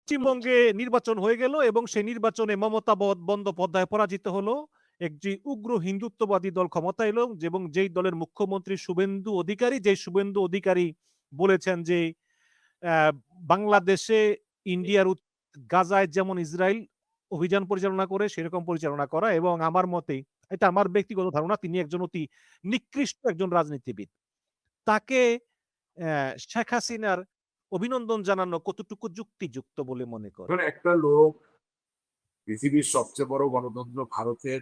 পশ্চিমবঙ্গে নির্বাচন হয়ে গেল এবং সেই নির্বাচনে মমতা বন্দ্যোপাধ্যায় পরাজিত হলো। একটি উগ্র হিন্দুত্ববাদী দল ক্ষমতায় এলো এবং যেই দলের মুখ্যমন্ত্রী শুভেন্দু অধিকারী বলেছেন যে বাংলাদেশে ইন্ডিয়ার গাজায় যেমন ইসরায়েল অভিযান পরিচালনা করে সেরকম পরিচালনা করা, এবং আমার মতে এটা আমার ব্যক্তিগত ধারণা তিনি একজন অতি নিকৃষ্ট একজন রাজনীতিবিদ। তাকে শেখ হাসিনার অভিনন্দন জানানো কতটুকু যুক্তিযুক্ত বলে মনে করেন? ধরুন একটা লোক পৃথিবীর সবচেয়ে বড় গণতন্ত্র ভারতের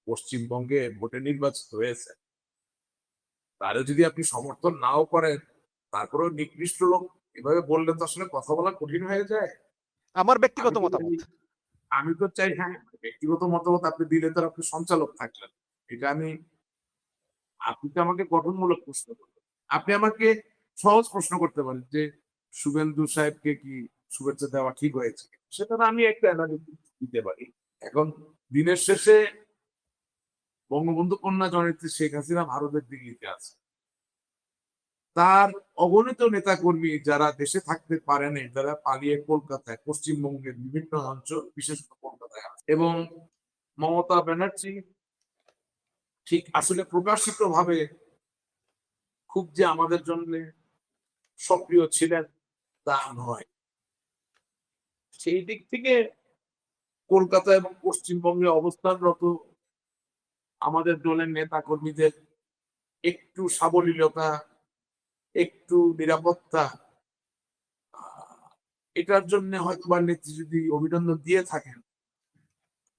পশ্চিমবঙ্গে ভোটে নির্বাচিত হয়েছে, তারও যদি আপনি সমর্থন নাও করেন, তারপরেও নিকৃষ্ট লোক এভাবে বললে তো আসলে কথা বলা কঠিন হয়ে যায়। আমার আমি ব্যক্তিগত তো চাই মতামত। আমি তো চাই হ্যাঁ, ব্যক্তিগত মতামত আপনি দিলে তো আর আপনি সঞ্চালক থাকলেন। এটা আপনি তো আমাকে গঠনমূলক প্রশ্ন করবেন। আপনি আমাকে সহজ প্রশ্ন করতে পারেন যে শুভেন্দু সাহেবকে কি শুভেচ্ছা দেওয়া ঠিক হয়েছে? সেটা না আমি একটা অ্যানালিসিস দিতে পারি। এখন দিনের শেষে বঙ্গবন্ধু কন্যা জননেত্রী শেখ হাসিনা ভারতের দিল্লিতে আছে। তার অগণিত নেতাকর্মী যারা দেশে থাকতে পারেনি, যারা পালিয়ে কলকাতায়, পশ্চিমবঙ্গের বিভিন্ন অঞ্চল, বিশেষ করে কলকাতায় আছে। এবং মমতা ব্যানার্জি ঠিক আসলে প্রকাশিত ভাবে খুব যে আমাদের জন্য সক্রিয় ছিলেন তা নয়। সেই দিক থেকে কলকাতা এবং পশ্চিমবঙ্গে অবস্থানরত আমাদের দলের নেতা কর্মীদের একটু সাবলীলতা, একটু নিরাপত্তা, এটার জন্য হয়তো বা নেত্রী যদি অভিনন্দন দিয়ে থাকেন,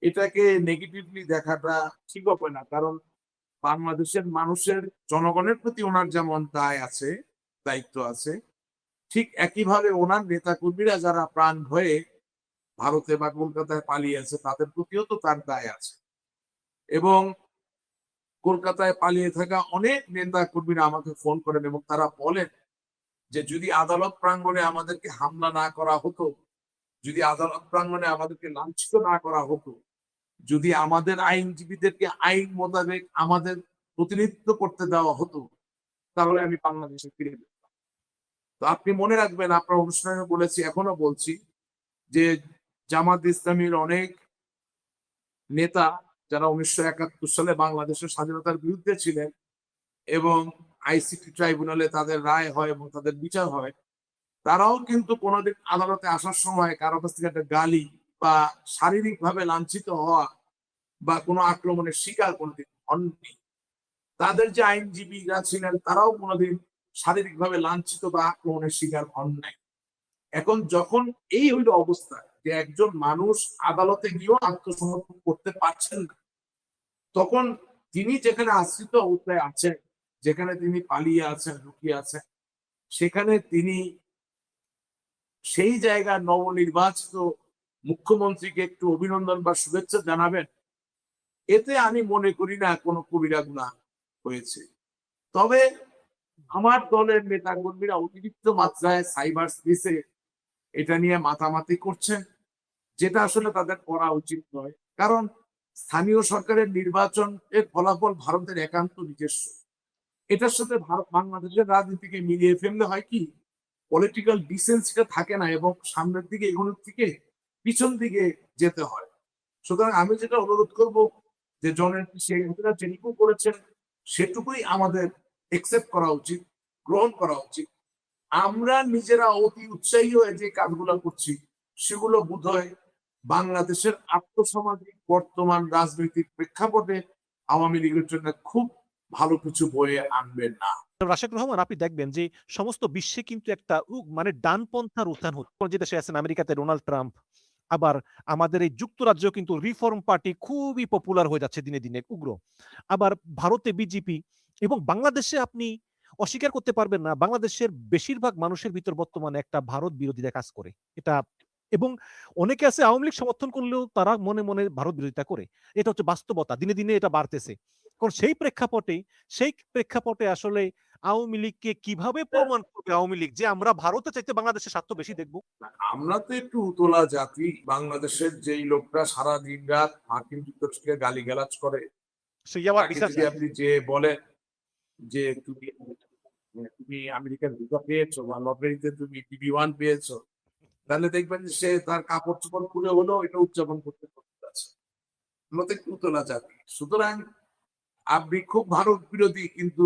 এটাকে নেগেটিভলি দেখাটা ঠিক হবে না। কারণ বাংলাদেশের মানুষের, জনগণের প্রতি ওনার যেমন দায় আছে, দায়িত্ব আছে, ঠিক একইভাবে ওনার নেতা কর্মীরা যারা প্রাণ ভয়ে ভারতে বা কলকাতায় পালিয়ে আছে তাদের প্রতিও তো তার দায় আছে। এবং কলকাতায় পালিয়ে থাকা অনেক নেতা কর্মীরা আমাকে ফোন করেন এবং তারা বলেন যে যদি আদালত প্রাঙ্গণে আমাদেরকে হামলা না করা হতো, যদি আদালত প্রাঙ্গণে আমাদেরকে লাঞ্ছিত না করা হতো, যদি আমাদের আইনজীবীদেরকে আইন মোতাবেক আমাদের প্রতিনিধিত্ব করতে দেওয়া হতো, তাহলে আমি বাংলাদেশে ফিরে যেতাম। তো আপনি মনে রাখবেন, আপনার অনুষ্ঠানে বলেছি, এখনো বলছি, যে জামাত ইসলামীর অনেক নেতা যারা 1971 সালে বাংলাদেশের স্বাধীনতার বিরুদ্ধে ছিলেন এবং আইসিটি ট্রাইব্যুনালে তাদের রায় হয় এবং তাদের বিচার হয়, তারাও কিন্তু কোনোদিন আদালতে আসার সময় কারো কাছ থেকে একটা গালি বা শারীরিকভাবে লাঞ্ছিত হওয়া বা কোনো আক্রমণের শিকার কোনোদিন হননি। তাদের যে আইনজীবীরা ছিলেন তারাও কোনোদিন শারীরিকভাবে লাঞ্ছিত বা আক্রমণের শিকার হন নাই। এখন যখন এই হইল অবস্থা যে একজন মানুষ আদালতে গিয়েও আত্মসমর্পণ করতে পারছেন না, তখন তিনি যেখানে আশ্রিত অবস্থায় আছেন, যেখানে তিনি পালিয়ে আছেন, লুকিয়ে আছেন, সেখানে তিনি সেই জায়গার নবনির্বাচিত মুখ্যমন্ত্রীকে একটু অভিনন্দন বা শুভেচ্ছা জানাবেন, এতে আমি মনে করি না কোনো কবিরা গুনাহ হয়েছে। তবে আমার দলের নেতা কর্মীরা অতিরিক্ত মাত্রায় সাইবার স্পেসে এটা নিয়ে মাতামাতি করছেন, যেটা আসলে তাদের করা উচিত নয়। কারণ স্থানীয় সরকারের নির্বাচনের ফলাফল ভারতের একান্ত নিজস্ব। এটার সাথে বাংলাদেশের রাজনীতিকে মিলিয়ে ফেললে হয় কি, পলিটিক্যাল ডিসেন্সিটা থাকে না এবং সামনের দিকে এগোনোর থেকে পিছন দিকে যেতে হয়। সুতরাং আমি যেটা অনুরোধ করব যে জননেত্রী শেখ হাসিনা যেটুকু করেছেন সেটুকুই আমাদের একসেপ্ট করা উচিত, গ্রহণ করা উচিত। আমরা নিজেরা অতি উৎসাহী হয়ে যে কাজগুলো করছি সেগুলো বোধহয় বাংলাদেশের আর্থসামাজিক বর্তমান রাজনৈতিক প্রেক্ষাপটে আওয়ামী লীগের জন্য খুব ভালো কিছু বয়ে আনবে না। রাশেক রহমান, আপনি দেখবেন যে সমস্ত বিশ্বে কিন্তু একটা মানে ডানপন্থার উত্থান হচ্ছে। যে দেশে আছেন আমেরিকাতে ডোনাল্ড ট্রাম্প, আবার আমাদের এই যুক্তরাজ্য কিন্তু রিফর্ম পার্টি খুবই পপুলার হয়ে যাচ্ছে দিনে দিনে উগ্র। আবার ভারতে বিজেপি, এবং বাংলাদেশে আপনি অস্বীকার করতে পারবেন না বাংলাদেশের বেশিরভাগ মানুষের ভিতর বর্তমানে একটা ভারত বিরোধিতা কাজ করে। এটা, এবং অনেকে আছে আওয়ামী লীগ সমর্থন করলেও তারা মনে মনে ভারত বিরোধিতা করে। এটা হচ্ছে বাস্তবতা, দিনে দিনে এটা বাড়তেছে। কারণ সেই প্রেক্ষাপটে আসলে আওয়ামী লীগকে কিভাবে প্রমাণ করবে আওয়ামী লীগ যে আমরা ভারতের চাইতে বাংলাদেশের স্বার্থ বেশি দেখব? আমরা তো একটু উতলা জাতি। বাংলাদেশের যেই লোকটা সারা দিন রাত মার্কিন যুক্তরাষ্ট্রকে গালিগালাজ করে, সেই আবার তাকে ভিসা যদি চায়। আপনি যে বলেন যে তুমি আমেরিকার ভিসা পেয়েছো বা লটারিতে তুমি টিভি ওয়ান পেয়েছো, তাহলে দেখবেন যে সে তার কাপড় চোপড় খুলে হলেও এটা উদযাপন করতে পারছে। আমরা তো একটু তোলা জাতি, সুতরাং আপনি খুব ভারত বিরোধী কিন্তু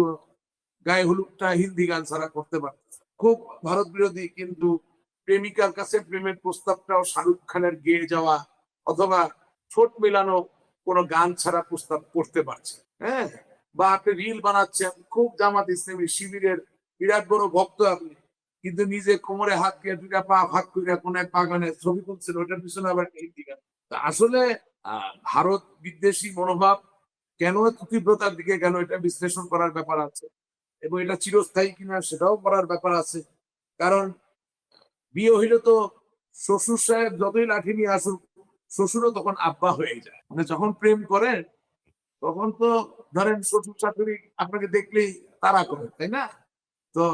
গায়ে হলুদটা হিন্দি গান ছাড়া করতে পারতেছে, খুব ভারত বিরোধী কিন্তু প্রেমিকার কাছে প্রেমের প্রস্তাবটাও শাহরুখ খানের গেয়ে যাওয়া অথবা ঠোঁট মিলানো কোনো গান ছাড়া প্রস্তাব করতে পারছে। হ্যাঁ, বা আপনি রিল বানাচ্ছেন, খুব জামাত ইসলামী শিবিরের বিরাট বড় ভক্ত আপনি, কিন্তু নিজে কোমরে হাত দিয়ে দুইটা পা ভাগ করে কোন এক বাগানে ছবি তুলছেন, ওটার পিছনে আবার হিন্দি গান। তা আসলে ভারত বিদ্বেষী মনোভাব কেন এত তীব্রতার দিকে গেল, এটা বিশ্লেষণ করার ব্যাপার আছে, এবং এটা চিরস্থায়ী কিনা সেটাও করার ব্যাপার আছে। কারণ বিয়ে হইলে তো শ্বশুর সাহেব যতই লাঠি নিয়ে আসুক, শ্বশুরও তখন আব্বা হয়ে যায়। মানে যখন প্রেম করেন তখন তো ধরেন শ্বশুর শাশুড়ি আপনাকে দেখলেই তাড়া করে, তাই না? তো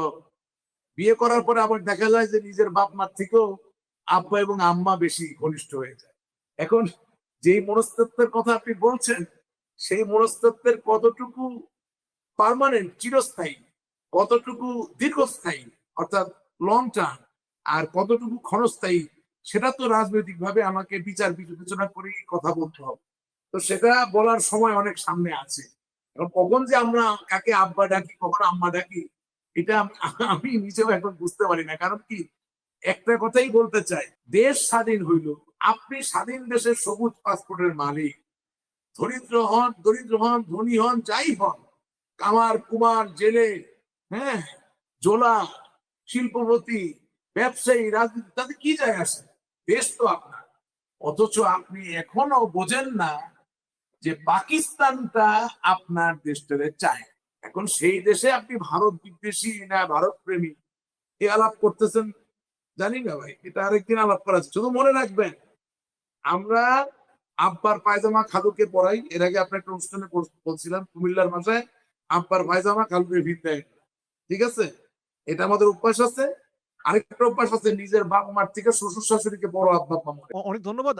বিয়ে করার পরে আবার দেখা যায় যে নিজের বাপ মার থেকেও আব্বা এবং আম্মা বেশি ঘনিষ্ঠ হয়ে যায়। এখন যেই মনস্তত্ত্বের কথা আপনি বলছেন, সেই মনস্তত্ত্বের কতটুকু পার্মানেন্ট চিরস্থায়ী, কতটুকু দীর্ঘস্থায়ী অর্থাৎ লং টার্ম, আর কতটুকু ক্ষণস্থায়ী, সেটা তো রাজনৈতিক ভাবে আমাকে বিচার বিবেচনা করেই কথা বলতে হবে। তো সেটা বলার সময় অনেক সামনে আছে। এখন কখন যে আমরা কাকে আব্বা ডাকি, কখন আম্মা ডাকি, এটা আমি নিজেও এখন বুঝতে পারি না। কারণ কি, একটা কথাই বলতে চাই, দেশ স্বাধীন হইল, আপনি স্বাধীন দেশের সবুজ পাসপোর্টের মালিক, দরিদ্র হন ধনী হন যাই হন, কামার কুমার জেলে, হ্যাঁ, জোলা, শিল্পপতি, ব্যবসায়ী, রাজনীতি, তাতে কি যায় আসে, দেশ তো আপনার। অথচ আপনি এখনো বোঝেন না যে পাকিস্তানটা আপনার দেশটারে চায়। এখন সেই দেশে আপনি ভারত বিদ্বেষী না ভারত প্রেমী এ আলাপ করতেছেন, জানি না ভাই, এটা আরেকদিন আলাপ করা আছে। শুধু মনে রাখবেন, আমরা আব্বার পায়জামা খালুকে পরাই, এর আগে আপনার একটা অনুষ্ঠানে বলছিলাম কুমিল্লার ভাষায়, আব্বার পায়জামা খালুকে ভিড় দেয়, ঠিক আছে? এটা আমাদের অভ্যাস আছে। আরেকটা অভ্যাস আছে, নিজের বাপ মার থেকে শ্বশুর শাশুড়িকে বড় আব্বা আম্মা মনে। অনেক ধন্যবাদ।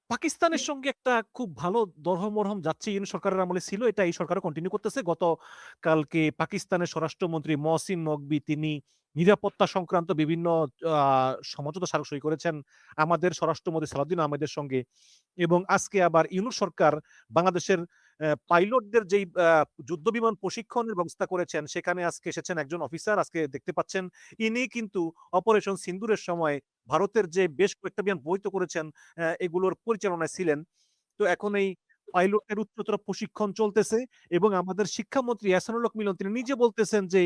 পাকিস্তানের সঙ্গে একটা খুব ভালো দরহমরহম যাচ্ছে, ইউনূস সরকারের আমলে ছিল। এটা এই সরকারও কন্টিনিউ করতেছে। গতকালকে পাকিস্তানের স্বরাষ্ট্রমন্ত্রী মহসিন নকভি তিনি নিরাপত্তা সংক্রান্ত বিভিন্ন আ সমঝোতা স্মারক সই করেছেন আমাদের স্বরাষ্ট্রমন্ত্রী সালাউদ্দিন আহমেদের সঙ্গে। এবং আজকে আবার ইউনূস সরকার বাংলাদেশের পাইলটদের যেই যুদ্ধবিমান প্রশিক্ষণের ব্যবস্থা করেছেন, সেখানে আজকে এসেছেন একজন অফিসার। আজকে দেখতে পাচ্ছেন ইনি কিন্তু অপারেশন সিন্দুরের সময় ভারতের যে বেশ কয়েকটা বিমান বৈধ করেছেন, এগুলোর পরিচালনায় ছিলেন। তো এখন এই পাইলটের উচ্চতর প্রশিক্ষণ চলতেছে এবং আমাদের শিক্ষামন্ত্রী এহসানুল হক মিলন তিনি নিজে বলতেছেন যে,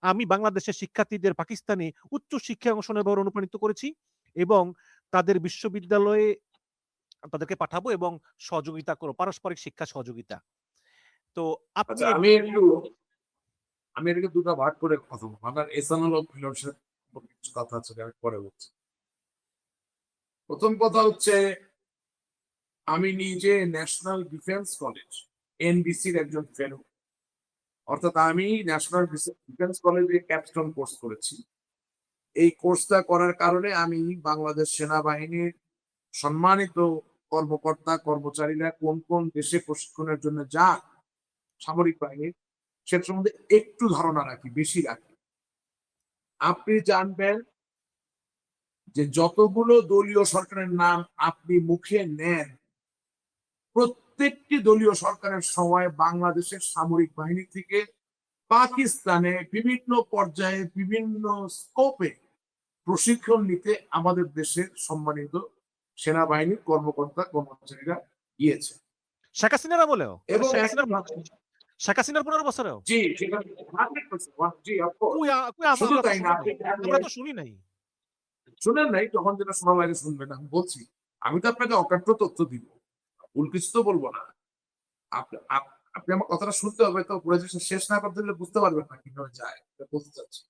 "আমি বাংলাদেশের শিক্ষার্থীদের পাকিস্তানে উচ্চ শিক্ষা অংশ নেবার অনুপ্রাণিত করেছি এবং তাদের বিশ্ববিদ্যালয়ে তাদেরকে পাঠাবো এবং সহযোগিতা করব, পারস্পরিক শিক্ষা সহযোগিতা।" তো আপনি আচ্ছা, আমি এটাকে দুটো ভাগ করে কথা বলবো। আমার এসানুল হক মিলনের সাথে কিছু কথা আছে, আমি পরে বলছি। প্রথম কথা হচ্ছে, আমি নিজে ন্যাশনাল ডিফেন্স কলেজ এনডিসির একজন ফেলো, অর্থাৎ আমি ন্যাশনাল ডিফেন্স কলেজে ক্যাপস্টোন কোর্স করেছি। এই কোর্সটা করার কারণে আমি বাংলাদেশ সেনাবাহিনীর সম্মানিত কর্মকর্তা কর্মচারীরা কোন কোন দেশে প্রশিক্ষণের জন্য যান সামরিক বাহিনীর, সেটার সম্বন্ধে একটু ধারণা রাখি, বেশি রাখি। আপনি জানবেন যে যতগুলো দলীয় সরকারের নাম আপনি মুখে নেন, প্রত্যেকটি দলীয় সরকারের সময় বাংলাদেশের সামরিক বাহিনী থেকে পাকিস্তানে বিভিন্ন পর্যায়ে বিভিন্ন স্কোপে প্রশিক্ষণ নিতে আমাদের দেশের সম্মানিত সেনাবাহিনীর কর্মকর্তা কর্মচারীরা গিয়েছে। শেখ হাসিনার আমলেও? এবং শেখ হাসিনার ১৫ বছরেও? জি, সেটা 100%, জি, অফকোর্স। কই শুধু আমরা তো তাই না, শুনি আপনি নাই। আমরা তো শুনি নাই। শুনেন নাই, তখন যেটা শোনা লাগে শুনবেন, আমি বলছি। আমি তো আপনাকে অকাট্য তথ্য দিব, ভুল কিছু তো বলবো না। আপনি আমার কথাটা শুনতে হবে, তো গ্রাজুয়েশন শেষ না করতে হলে বুঝতে পারবেন না কিভাবে যায়, এটা বলতে চাচ্ছি।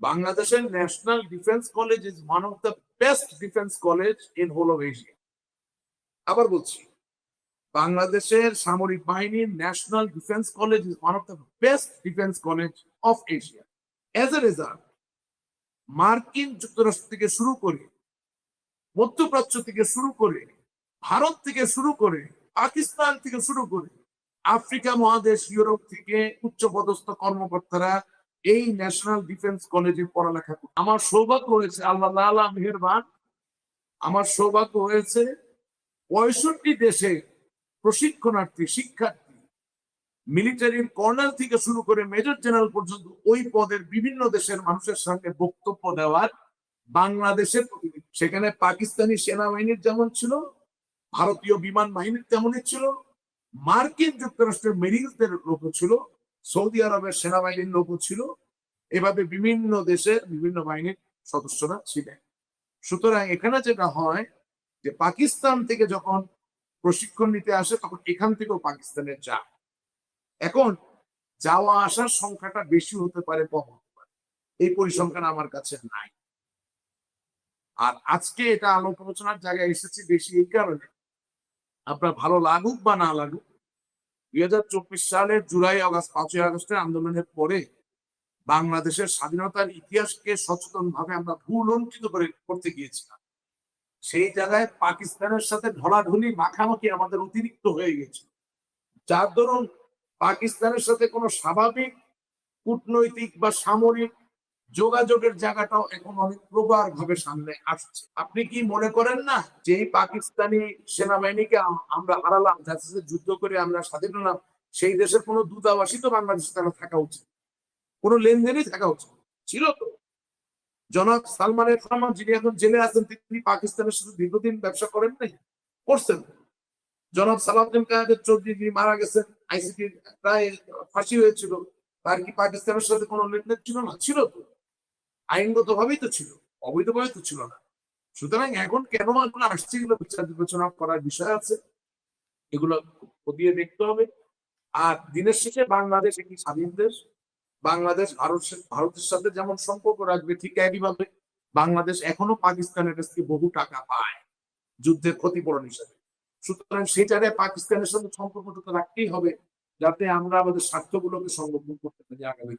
বাংলাদেশের national defence college is one of the best defence college in whole of Asia. আবার বলছি, বাংলাদেশের সামরিক বাহিনীর national defence college is one of the best defence college of Asia. As a result, মার্কিন যুক্তরাষ্ট্র থেকে শুরু করে, মধ্যপ্রাচ্য থেকে শুরু করে, ভারত থেকে শুরু করে, পাকিস্তান থেকে শুরু করে, আফ্রিকা মহাদেশ, ইউরোপ থেকে উচ্চপদস্থ কর্মকর্তারা এই ন্যাশনাল ডিফেন্স কলেজে পড়ালেখা করি। আমার সৌভাগ্য হয়েছে, আল্লাহ তাআলা মেহেরবান, আমার সৌভাগ্য হয়েছে 65 দেশে প্রশিক্ষণার্থী শিক্ষার্থী, মিলিটারির কর্নেল থেকে শুরু করে মেজর জেনারেল পর্যন্ত ওই পদের বিভিন্ন দেশের মানুষের সঙ্গে বক্তব্য দেওয়ার বাংলাদেশের প্রতিনিধি। সেখানে পাকিস্তানি সেনাবাহিনীর যেমন ছিল, ভারতীয় বিমান বাহিনীর তেমনই ছিল, মার্কিন যুক্তরাষ্ট্রের মেরিনসদের লোকও ছিল, সৌদি আরবের সেনাবাহিনীর লোকও ছিল, এভাবে বিভিন্ন দেশের বিভিন্ন বাহিনীর সদস্যরা ছিলেন। সুতরাং এখানে যেটা হয় যে পাকিস্তান থেকে যখন প্রশিক্ষণ নিতে আসে তখন এখান থেকেও পাকিস্তানে যায়। এখন যাওয়া আসার সংখ্যাটা বেশি হতে পারে, কম হতে পারে, এই পরিসংখ্যান আমার কাছে নাই। আর আজকে এটা আলোচনার জায়গায় এসেছি বেশি এই কারণে, আপনার ভালো লাগুক বা না লাগুক, 2024 সালের জুলাই আগস্ট 5ই আগস্টের আন্দোলনের পরে বাংলাদেশের স্বাধীনতার ইতিহাসকে সচেতন ভাবে আমরা ভুলুণ্ঠিত করতে গিয়েছিলাম। সেই জায়গায় পাকিস্তানের সাথে ঢলাঢলি মাখামাখি আমাদের অতিরিক্ত হয়ে গেছে, যার দরুন পাকিস্তানের সাথে কোনো স্বাভাবিক কূটনৈতিক বা সামরিক যোগাযোগের জায়গাটাও এখন অনেক প্রগাঢ় ভাবে সামনে আসছে। আপনি কি মনে করেন না যে এই পাকিস্তানি সেনাবাহিনীকে আমরা হারালাম, যার সাথে যুদ্ধ করে আমরা স্বাধীন হলাম, সেই দেশের কোনো দূতাবাসই তো বাংলাদেশে তারা থাকা উচিত, কোনো লেনদেনই থাকা উচিত ছিল তো। জনাব সালমান এফ রহমান যিনি এখন জেলে আছেন, তিনি পাকিস্তানের সাথে দীর্ঘদিন ব্যবসা করেন নাই, করছেন। জনাব সালাউদ্দিন কাদের চৌধুরী যিনি মারা গেছেন, আইসিটি প্রায় ফাঁসি হয়েছিল, তার কি পাকিস্তানের সাথে কোনো লেনদেন ছিল না? ছিল তো, আইনগত ভাবেই তো ছিল, অবৈধভাবে তো ছিল না। সুতরাং এখন কেন এগুলো আসছে, এগুলো বিচার বিবেচনা করার বিষয় আছে, এগুলো খতিয়ে দেখতে হবে। আর দিনের শেষে বাংলাদেশ একটি স্বাধীন দেশ, বাংলাদেশ ভারতের সাথে যেমন সম্পর্ক রাখবে, ঠিক একইভাবে বাংলাদেশ এখনো পাকিস্তানের কাছ থেকে বহু টাকা পায় যুদ্ধের ক্ষতিপূরণ হিসেবে। সুতরাং সেই জায়গায় পাকিস্তানের সাথে সম্পর্কটা রাখতেই হবে, যাতে আমরা আমাদের স্বার্থগুলোকে সংরক্ষণ করতে পারি আগামী।